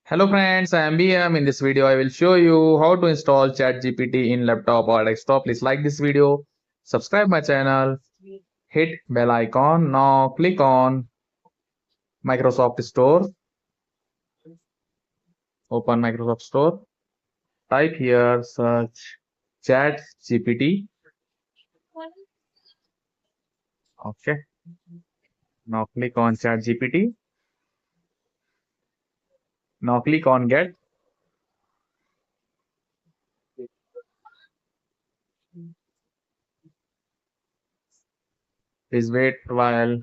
Hello friends, I am BM. In this video, I will show you how to install ChatGPT in laptop or desktop. Please like this video, subscribe my channel, hit bell icon. Now click on Microsoft Store, open Microsoft Store, type here, search ChatGPT. Okay, now click on ChatGPT. Now click on Get. Please wait while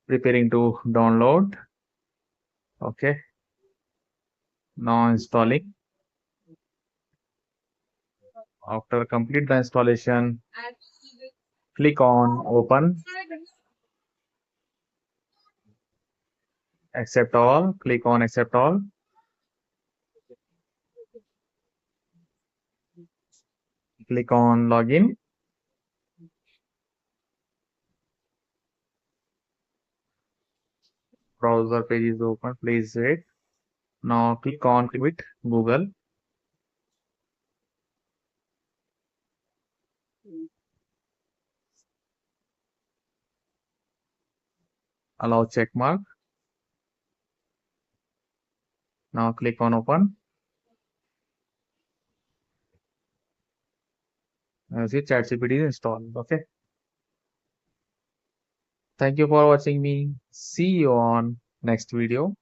preparing to download. Okay, now installing. After complete the installation, click on Open. Accept all. Click on Accept all. Click on Login. Browser page is open. Please wait. Now click on Quit Google. Allow check mark. Now click on Open. See ChatGPT is installed. Okay. Thank you for watching me. See you on next video.